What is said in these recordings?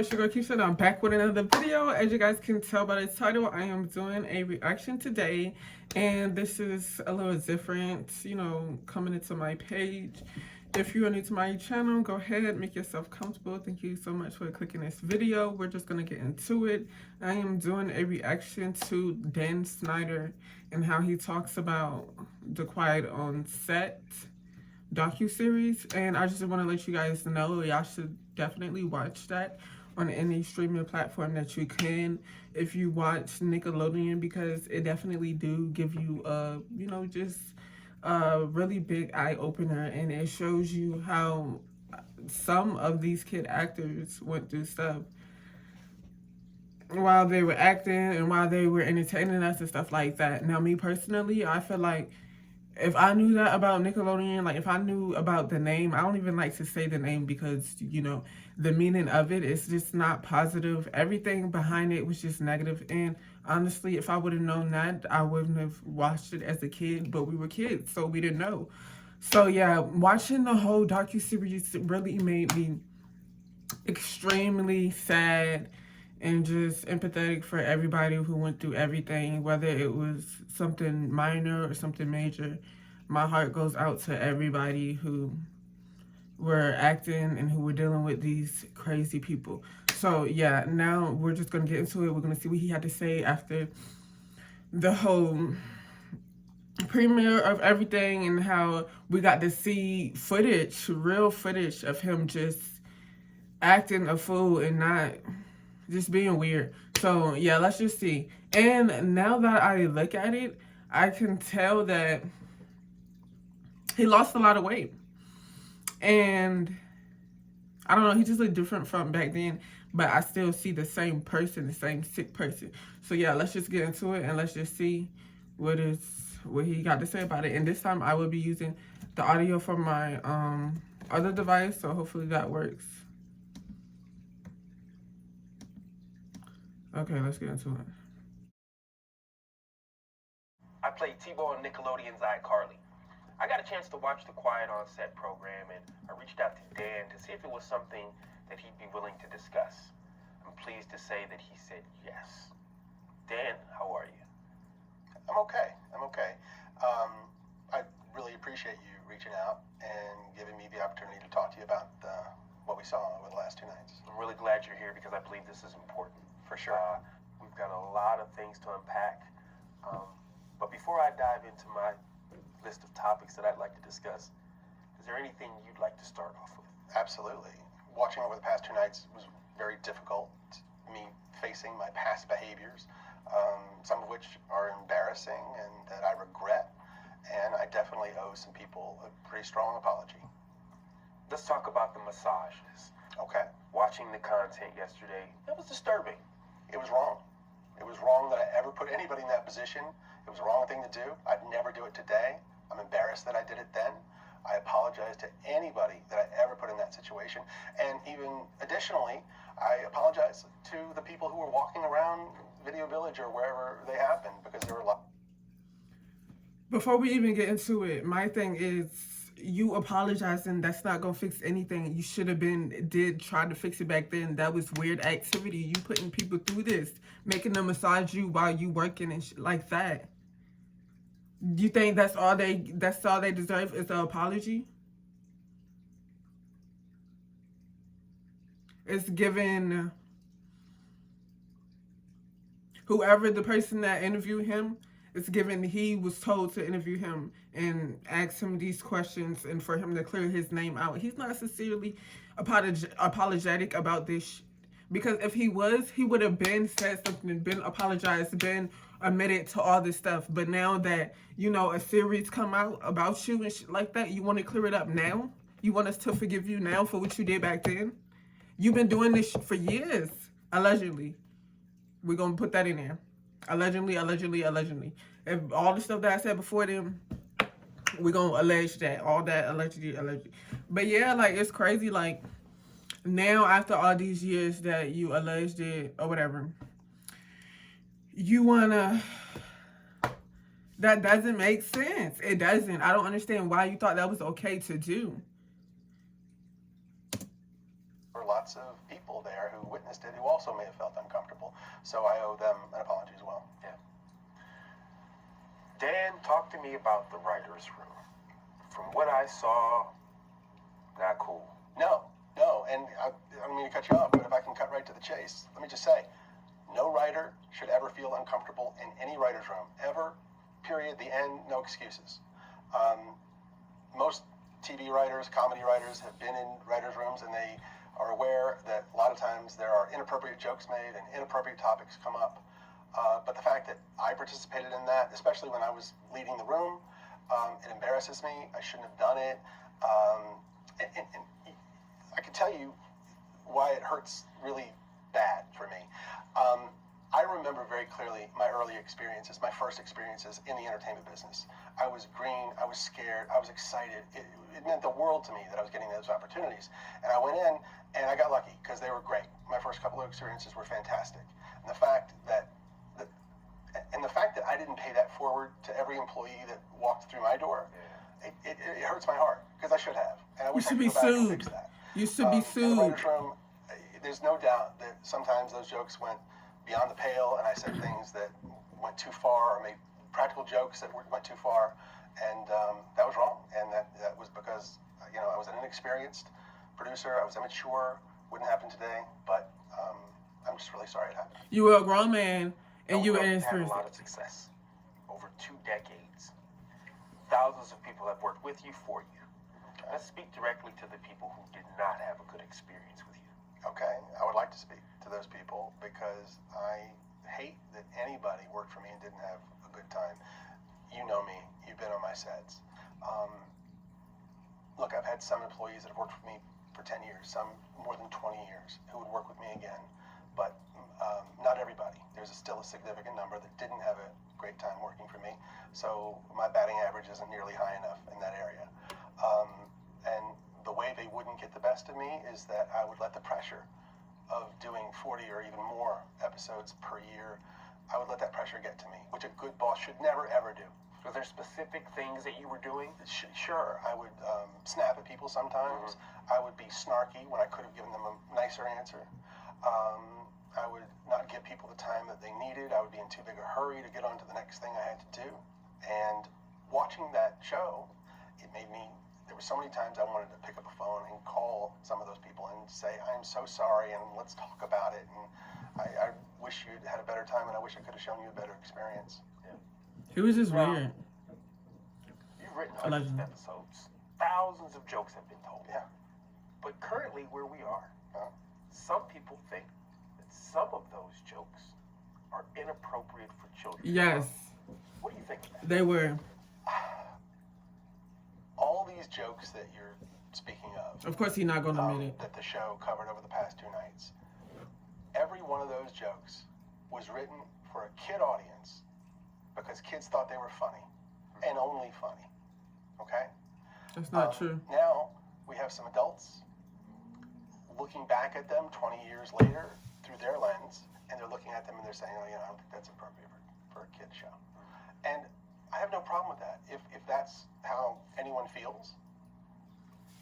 it's your girl Keisha, and I'm back with another video. As you guys can tell by the title, I am doing a reaction today, and this is a little different, coming into my page. If you are new to my channel, go ahead, make yourself comfortable. Thank you so much for clicking this video. We're just gonna get into it. I am doing a reaction to Dan Schneider and how he talks about the Quiet on Set docuseries, and I just want to let you guys know y'all should definitely watch that on any streaming platform that you can if you watch Nickelodeon, because it definitely do give you just a really big eye-opener, and it shows you how some of these kid actors went through stuff while they were acting and while they were entertaining us and stuff like that. Now, me personally, I feel like if I knew that about Nickelodeon, like if I knew about the name, I don't even like to say the name because, the meaning of it is just not positive. Everything behind it was just negative. And honestly, if I would have known that, I wouldn't have watched it as a kid, but we were kids, so we didn't know. So yeah, watching the whole docuseries really made me extremely sad and just empathetic for everybody who went through everything, whether it was something minor or something major. My heart goes out to everybody who were acting and who were dealing with these crazy people. So yeah, now we're just gonna get into it. We're gonna see what he had to say after the whole premiere of everything, and how we got to see footage, real footage of him just acting a fool and not just being weird. So yeah, let's just see. And now that I look at it, I can tell that he lost a lot of weight. And I don't know, he just looked different from back then, but I still see the same person, the same sick person. So yeah, let's just get into it and let's just see what he got to say about it. And this time I will be using the audio from my other device, so hopefully that works. Okay, let's get into it. I played T-Ball on Nickelodeon's iCarly. I got a chance to watch the Quiet on Set program, and I reached out to Dan to see if it was something that he'd be willing to discuss. I'm pleased to say that he said yes. Dan, how are you? I'm okay. I really appreciate you reaching out and giving me the opportunity to talk to you about what we saw over the last 2 nights. I'm really glad you're here because I believe this is important. For sure. We've got a lot of things to unpack. But before I dive into my list of topics that I'd like to discuss, is there anything you'd like to start off with? Absolutely. Watching over the past 2 nights was very difficult. Me facing my past behaviors, some of which are embarrassing and that I regret. And I definitely owe some people a pretty strong apology. Let's talk about the massages. Okay. Watching the content yesterday, that was disturbing. It was wrong. It was wrong that I ever put anybody in that position. It was the wrong thing to do. I'd never do it today. I'm embarrassed that I did it then. I apologize to anybody that I ever put in that situation. And even additionally, I apologize to the people who were walking around Video Village or wherever they happened, because there were a lot. Before we even get into it, my thing is, you apologizing, that's not gonna fix anything. You should have try to fix it back then. That was weird activity. You putting people through this, making them massage you while you working and shit like that. You think that's all they deserve is an apology? It's given whoever the person that interviewed him, it's given he was told to interview him and ask him these questions and for him to clear his name out. He's not sincerely apologetic about this because if he was, he would have been said something, been apologized, been admitted to all this stuff. But now that, a series come out about you and shit like that, you want to clear it up now? You want us to forgive you now for what you did back then? You've been doing this for years, allegedly. We're going to put that in there. Allegedly. If all the stuff that I said before them, we're going to allege that. All that allegedly. But yeah, it's crazy. Now, after all these years that you alleged it or whatever, you want to... That doesn't make sense. It doesn't. I don't understand why you thought that was okay to do. There were lots of people there who witnessed witnessed it who also may have felt uncomfortable. So I owe them an apology as well. Yeah. Dan, talk to me about the writer's room. From what I saw, not cool. No, and I don't mean to cut you off, but if I can cut right to the chase, let me just say, no writer should ever feel uncomfortable in any writer's room, ever, period, the end, no excuses. Most TV writers, comedy writers have been in writers' rooms, and they are aware that a lot of times there are inappropriate jokes made and inappropriate topics come up. But the fact that I participated in that, especially when I was leading the room, it embarrasses me. I shouldn't have done it. And I can tell you why it hurts really bad for me. I remember very clearly my early experiences, my first experiences in the entertainment business. I was green, I was scared, I was excited. It meant the world to me that I was getting those opportunities. And I went in and I got lucky because they were great. My first couple of experiences were fantastic. And the fact that I didn't pay that forward to every employee that walked through my door, it hurts my heart because I should have. And I wish I could go back and fix that. You should be sued. In the writer's room, there's no doubt that sometimes those jokes went beyond the pale, and I said things that went too far, or made practical jokes that went too far, and that was wrong. And that was because I was an inexperienced producer. I was immature. Wouldn't happen today, but I'm just really sorry it happened. You were a grown man, and you were Had a inexperienced. lot of success over 2 decades. Thousands of people have worked with you, for you. Let's speak directly to the people who did not have a good experience with you. Okay, I would like to speak to those people because I hate that anybody worked for me and didn't have a good time. You know me, you've been on my sets. Look, I've had some employees that have worked with me for 10 years, some more than 20 years, who would work with me again, but not everybody. There's still a significant number that didn't have a great time working for me, so my batting average isn't nearly high enough in that area. And the way they wouldn't get the best of me is that I would let the pressure of doing 40 or even more episodes per year, I would let that pressure get to me, which a good boss should never, ever do. Were there specific things that you were doing? Sure, I would snap at people sometimes. I would be snarky when I could have given them a nicer answer. I would not give people the time that they needed. I would be in too big a hurry to get on to the next thing I had to do. And watching that show, it made me, there were so many times I wanted to pick up a phone and call some of those people and say, I'm so sorry, and let's talk about it. And I wish you'd had a better time, and I wish I could have shown you a better experience. It was just weird. You've written hundreds of episodes. Thousands of jokes have been told. Yeah. But currently, where we are, some people think that some of those jokes are inappropriate for children. Yes, What do you think of that? they were. All these jokes that you're speaking of, Of course, he's not going to admit it. that the show covered over the past 2 nights, every one of those jokes was written for a kid audience because kids thought they were funny and only funny. Okay? That's not true. Now we have some adults looking back at them 20 years later through their lens, and they're looking at them and they're saying, I don't think that's appropriate for a kid show. And I have no problem with that. If that's how anyone feels,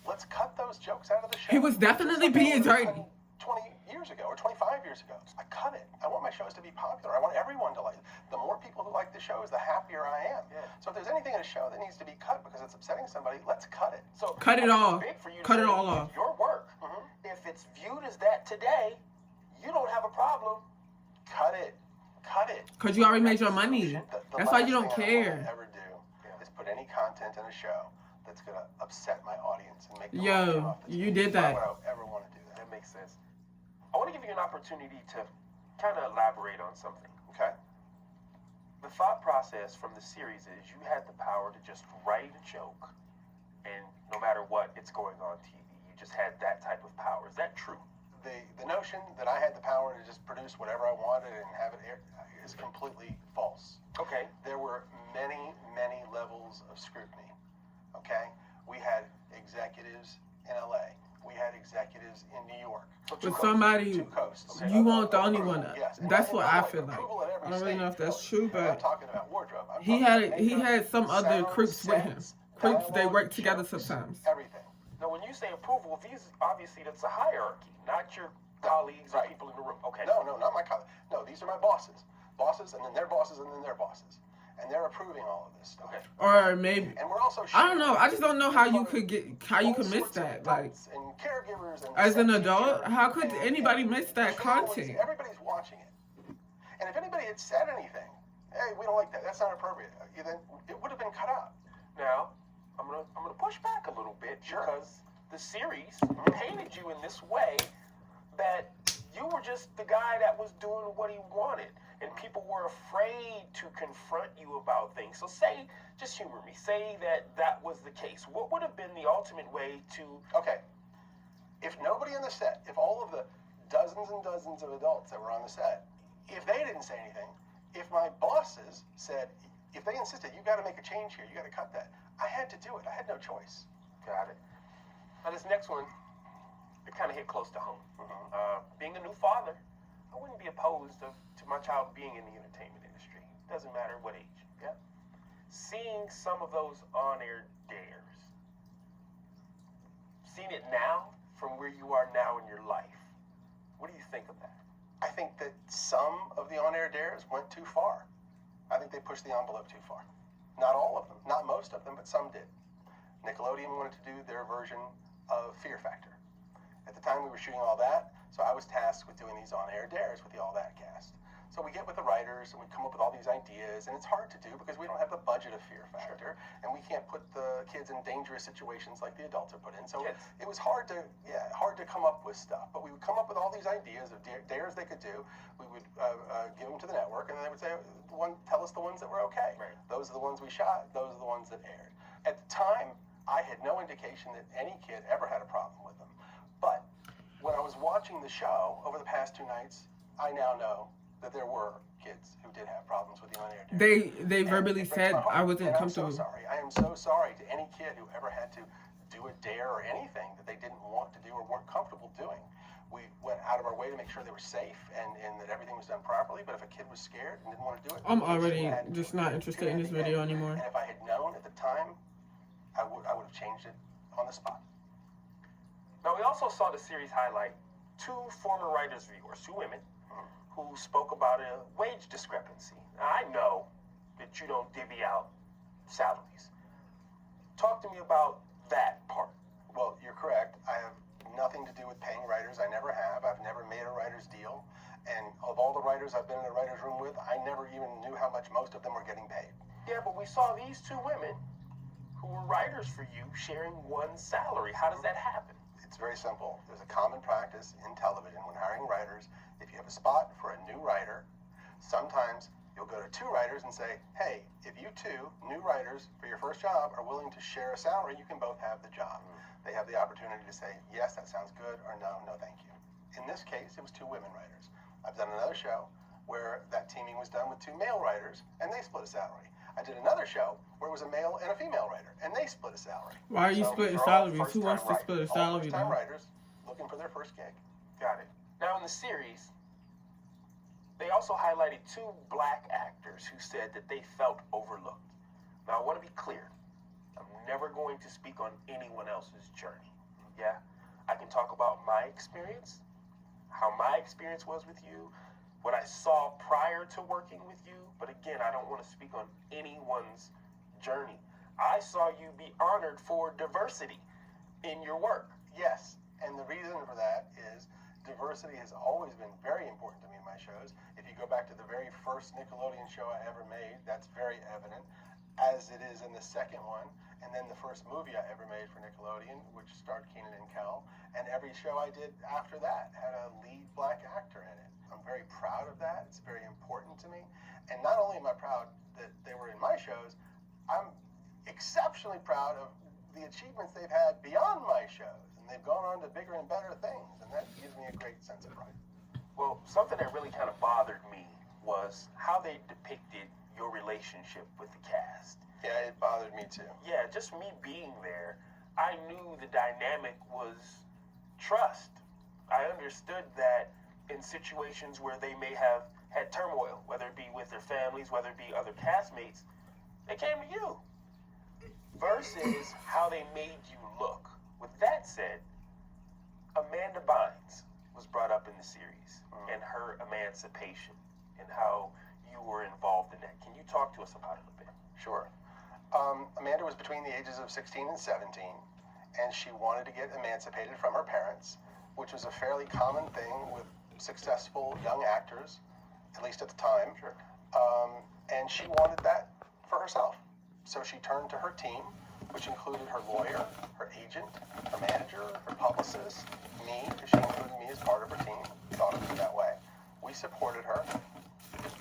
let's cut those jokes out of the show. He was definitely being dirty. 20 years ago or 25 years ago. I cut it. I want my shows to be popular. I want everyone to like it. The more people who like the shows, the happier I am. Yeah. So if there's anything in a show that needs to be cut because it's upsetting somebody, let's cut it. So Cut it all. big for you to Cut it say, all off. Your work, if it's viewed as that today, you don't have a problem. Cut it. Cut it. Because you already made your money. The That's why last you don't thing I care. wanna ever do is put any content in a show that's going to upset my audience and make them Yo, get off the you TV. did that. Why would I ever want to do that? That makes sense. I want to give you an opportunity to kind of elaborate on something. Okay? The thought process from the series is you had the power to just write a joke, and no matter what, it's going on TV. You just had that type of power. Is that true? The notion that I had the power to just produce whatever I wanted and have it air is completely false. Okay. There were many, many levels of scrutiny. Okay? We had executives in LA. We had executives in New York. So But somebody, 2 coasts. you want the only one. Yes. That's And what by I the way, feel like. approval at every I don't really stage. know if that's true, I'm but not talking about wardrobe. I'm he talking had about some other sound, creeps with him. sets, Creeps, they dialogue, work together jokes, sometimes. Everything. Now, when you say approval, these obviously that's a hierarchy, not your colleagues or Right. people in the room. Okay. No, not my colleagues. No, these are my bosses. Bosses, and then their bosses, and then their bosses. And they're approving all of this stuff. Okay. Or maybe And we're also I don't know. I just don't know how you all could miss sorts of that. Like adults and caregivers and as an set adult, teacher how could and anybody miss that families. content? Everybody's watching it. And if anybody had said anything, hey, we don't like that. That's not appropriate. Then it would have been cut out. Now, I'm gonna push back a little bit Sure. because the series painted you in this way that you were just the guy that was doing what he wanted, and people were afraid to confront you about things. So say, just humor me, say that was the case. What would have been the ultimate way to... Okay. If nobody on the set, if all of the dozens and dozens of adults that were on the set, if they didn't say anything, if my bosses said, if they insisted, you got to make a change here, you got to cut that, I had to do it. I had no choice. Got it. Now this next one, it kind of hit close to home. Mm-hmm. Being a new father, I wouldn't be opposed to my child being in the entertainment industry. Doesn't matter what age. Yeah. Seeing some of those on-air dares, seeing it now from where you are now in your life, what do you think of that? I think that some of the on-air dares went too far. I think they pushed the envelope too far. Not all of them, not most of them, but some did. Nickelodeon wanted to do their version of Fear Factor. At the time we were shooting all that, so I was tasked with doing these on-air dares with the All That cast. So we get with the writers and we come up with all these ideas, and it's hard to do because we don't have the budget of Fear Factor, and we can't put the kids in dangerous situations like the adults are put in. So Kids. it was hard to come up with stuff. But we would come up with all these ideas of dares they could do. We would give them to the network, and they would say, tell us the ones that were okay. Right. Those are the ones we shot. Those are the ones that aired. At the time, I had no indication that any kid ever had a problem with them. But when I was watching the show over the past 2 nights, I now know that there were kids who did have problems with the on-air dare. They verbally said I wasn't and comfortable. I'm so sorry. I am so sorry to any kid who ever had to do a dare or anything that they didn't want to do or weren't comfortable doing. We went out of our way to make sure they were safe and that everything was done properly. But if a kid was scared and didn't want to do it, I'm already just not interested in this video And anymore. if I had known at the time, I would have changed it on the spot. Now, we also saw the series highlight 2 former writers' viewers, 2 women, who spoke about a wage discrepancy. Now, I know that you don't divvy out salaries. Talk to me about that part. Well, you're correct. I have nothing to do with paying writers. I never have. I've never made a writer's deal. And of all the writers I've been in a writer's room with, I never even knew how much most of them were getting paid. Yeah, but we saw these 2 women who were writers for you sharing one salary. How does that happen? It's very simple. There's a common practice in television when hiring writers. If you have a spot for a new writer, sometimes you'll go to 2 writers and say, hey, if you 2 new writers for your first job are willing to share a salary, you can both have the job. They have the opportunity to say, yes, that sounds good, or no, thank you. In this case, it was 2 women writers. I've done another show where that teaming was done with 2 male writers, and they split a salary. I did another show where it was a male and a female writer, and they split a salary. Why are you splitting these are all salaries? Who wants to split a all salary first-time then? writers looking for their first gig. Got it. Now, in the series, they also highlighted 2 black actors who said that they felt overlooked. Now, I want to be clear. I'm never going to speak on anyone else's journey. Yeah? I can talk about my experience, how my experience was with you, what I saw prior to working with you, but again, I don't want to speak on anyone's journey. I saw you be honored for diversity in your work. Yes, and the reason for that is diversity has always been very important to me in my shows. If you go back to the very first Nickelodeon show I ever made, that's very evident, as it is in the second one, and then the first movie I ever made for Nickelodeon, which starred Keenan and Kel, and every show I did after that had a lead black actor in it. I'm very proud of that. It's very important to me. And not only am I proud that they were in my shows, I'm exceptionally proud of the achievements they've had beyond my shows. And they've gone on to bigger and better things. And that gives me a great sense of pride. Well, something that really kind of bothered me was how they depicted your relationship with the cast. Yeah, it bothered me too. Yeah, just me being there, I knew the dynamic was trust. I understood that in situations where they may have had turmoil, whether it be with their families, whether it be other castmates, they came to you. Versus how they made you look. With that said, Amanda Bynes, was brought up in the series and her emancipation and how you were involved in that. Can you talk to us about it a bit? Sure. Amanda was between the ages of 16 and 17, and she wanted to get emancipated from her parents, which was a fairly common thing with successful young actors, at least at the time. Sure. And she wanted that for herself. So she turned to her team, which included her lawyer, her agent, her manager, her publicist, me, because she included me as part of her team, thought of it that way. We supported her.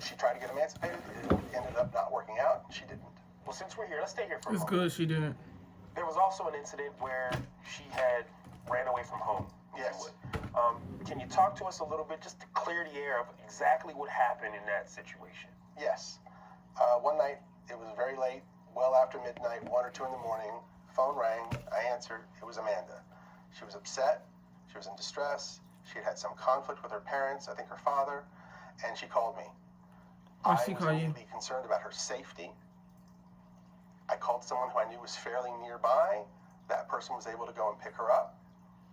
She tried to get emancipated. It ended up not working out. She didn't. Well, since we're here, let's stay here for a It's moment. good she didn't. There was also an incident where she had ran away from home. if you Yes. would. Can you talk to us a little bit just to clear the air of exactly what happened in that situation? Yes. One night, it was very late, well after midnight, 1 or 2 in the morning. Phone rang. I answered. It was Amanda. She was upset. She was in distress. She had had some conflict with her parents, I think her father, and she called me. Oh, I she was called you. immediately concerned about her safety. I called someone who I knew was fairly nearby. That person was able to go and pick her up.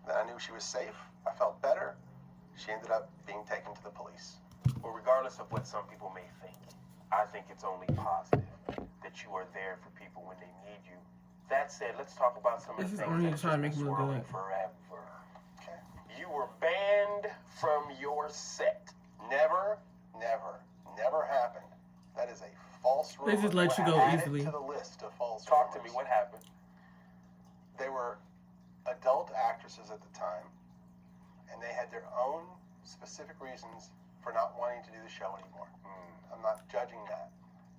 Then I knew she was safe. I felt better. She ended up being taken to the police. Well, regardless of what some people may think, I think it's only positive that you are there for people when they need you. That said, let's talk about some of This the is things only that to try to have make just me been look swirling good. forever. Okay. You were banned from your set. Never, never happened. That is a false rumor. They just let you go Add it easily. to the list of false Talk to rumors. me. What happened? They were adult actresses at the time, and they had their own specific reasons for not wanting to do the show anymore. I'm not judging that.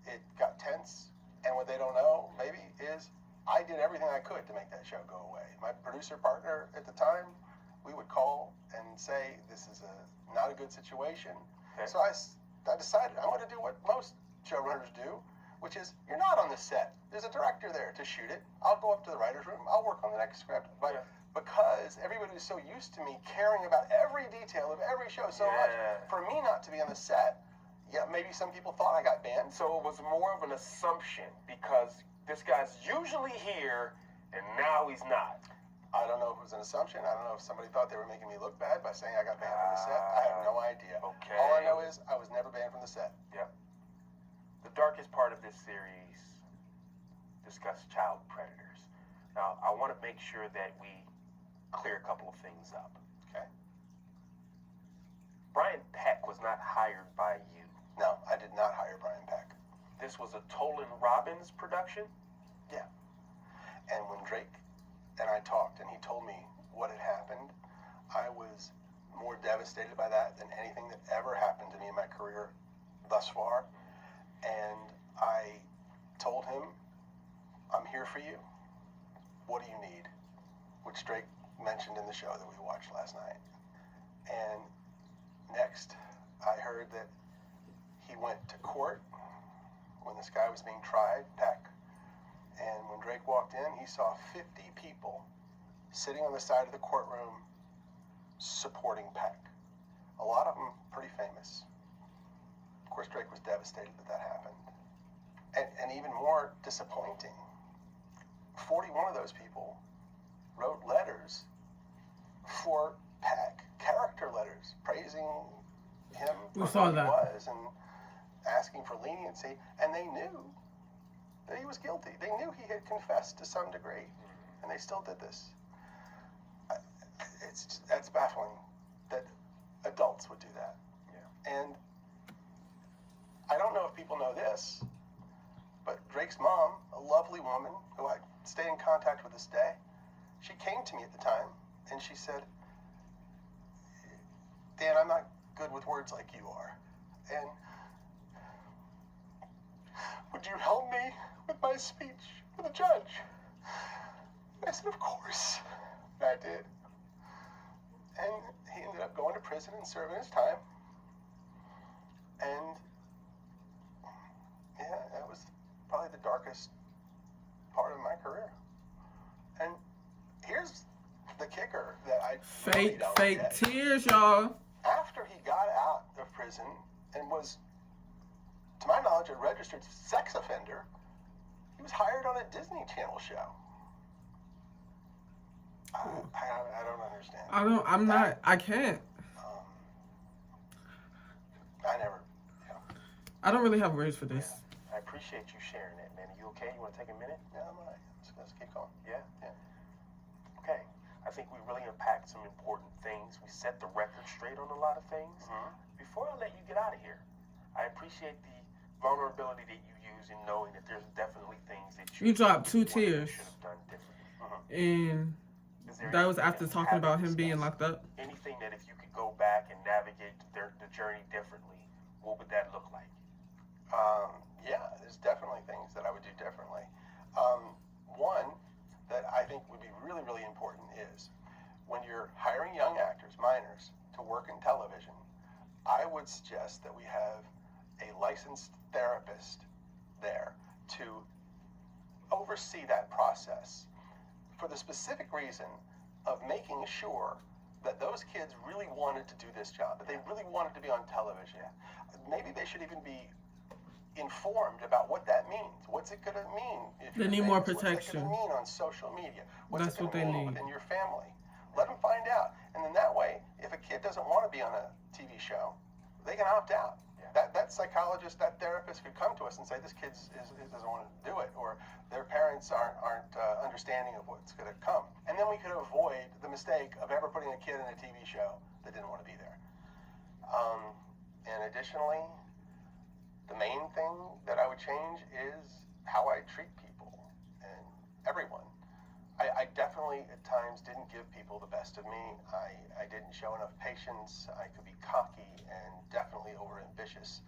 It got tense, and what they don't know, maybe, is I did everything I could to make that show go away. My producer partner at the time, we would call and say, this is not a good situation. Okay. So I decided I'm going to do what most showrunners do, which is you're not on the set. There's a director there to shoot it. I'll go up to the writer's room. I'll work on the next script. But Yeah. because everybody was so used to me caring about every detail of every show so much, for me not to be on the set, yeah, maybe some people thought I got banned. So it was more of an assumption because this guy's usually here and now he's not. I don't know if it was an assumption. I don't know if somebody thought they were making me look bad by saying I got banned from the set. I have no idea. Okay. All I know is I was never banned from the set. The darkest part of this series discusses child predators. Now, I want to make sure that we clear a couple of things up. Okay. Brian Peck was not hired by you. No, I did not hire Brian Peck. This was a Tolan Robbins production? And when Drake and I talked and he told me what had happened, I was more devastated by that than anything that ever happened to me in my career thus far. And I told him, I'm here for you. What do you need? Which Drake mentioned in the show that we watched last night. And next, I heard that he went to court when this guy was being tried, Peck. And when Drake walked in, he saw 50 people sitting on the side of the courtroom supporting Peck. A lot of them pretty famous. Of course, Drake was devastated that happened. And even more disappointing, 41 of those people wrote letters for Peck, character letters, praising him We for saw who he that. was and asking for leniency. And they knew that he was guilty. They knew he had confessed to some degree, and they still did this. That's baffling that adults would do that. Yeah. And I don't know if people know this, but Drake's mom, a lovely woman who I stay in contact with this day, she came to me at the time and she said, Dan, I'm not good with words like you are. And would you help me with my speech with the judge? And I said, of course. And I did. And he ended up going to prison and serving his time. And yeah, that was probably the darkest part of my career. And here's the kicker that I really don't Fake get. tears, y'all. After he got out of prison and was, to my knowledge, a registered sex offender, he was hired on a Disney Channel show. I don't understand. I can't. I don't really have words for this. I appreciate you sharing that, man. Are you okay? You want to take a minute? Yeah, I'm all right. Let's keep going. Yeah? Yeah. Okay. I think we really unpacked some important things. We set the record straight on a lot of things. Before I let you get out of here, I appreciate the vulnerability that you use in knowing that there's definitely things that You dropped 2 should tears, have done differently. and Is there that was anything after that we talking about haven't him being discussed? locked up. Anything that if you could go back and navigate the journey differently, what would that look like? Yeah, there's definitely things that I would do differently. One that I think would be really, really important is when you're hiring young actors, minors, to work in television, I would suggest that we have a licensed therapist there to oversee that process for the specific reason of making sure that those kids really wanted to do this job, that they really wanted to be on television. Maybe they should even be informed about what that means. What's it going to mean? If They you're need more famous? What's it protection. going to mean on social media? What's That's it going what to they mean need. within your family? Let them find out. And then that way, if a kid doesn't want to be on a TV show, they can opt out. That psychologist, that therapist could come to us and say, this kid doesn't want to do it, or their parents aren't understanding of what's going to come. And then we could avoid the mistake of ever putting a kid in a TV show that didn't want to be there. And additionally, the main thing that I would change is how I treat people and everyone. I definitely at times didn't give people the best of me. I didn't show enough patience. I could be cocky and definitely overambitious,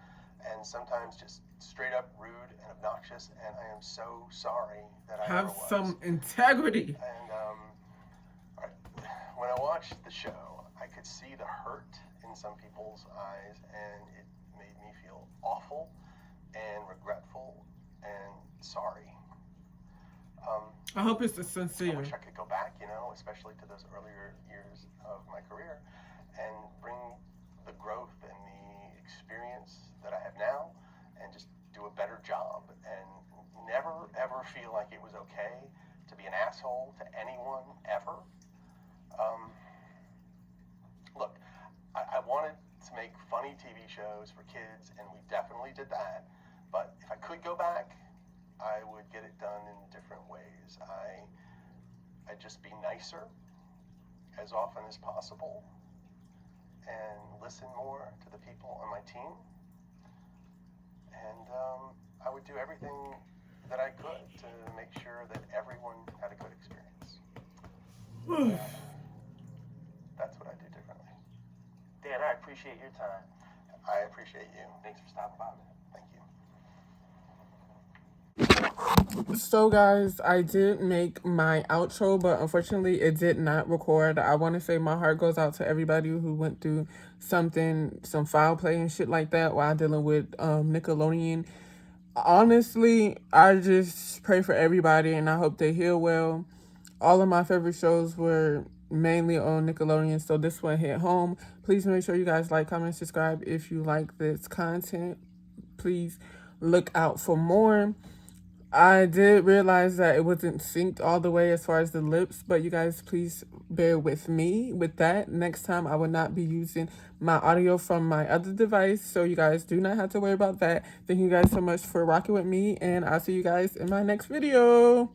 and sometimes just straight up rude and obnoxious, and I am so sorry that I Have ever was. some integrity. And when I watched the show, I could see the hurt in some people's eyes, and it made me feel awful and regretful and sorry. I hope it's I sincere. wish I could go back, especially to those earlier years of my career, and bring the growth and the experience that I have now, and just do a better job, and never ever feel like it was okay to be an asshole to anyone ever. Look, I wanted to make funny TV shows for kids, and we definitely did that. But if I could go back, I would get it done in different ways. I'd just be nicer as often as possible and listen more to the people on my team. And I would do everything that I could to make sure that everyone had a good experience. That's what I do differently. Dan, I appreciate your time. I appreciate you. Thanks for stopping by, man. Thank you. So guys, I did make my outro, but unfortunately it did not record. I want to say my heart goes out to everybody who went through some foul play and shit like that while dealing with Nickelodeon. Honestly, I just pray for everybody and I hope they heal well. All of my favorite shows were mainly on Nickelodeon, so this one hit home. Please make sure you guys like, comment, subscribe if you like this content. Please look out for more. I did realize that it wasn't synced all the way as far as the lips, but you guys please bear with me with that. Next time I will not be using my audio from my other device, so you guys do not have to worry about that. Thank you guys so much for rocking with me, and I'll see you guys in my next video.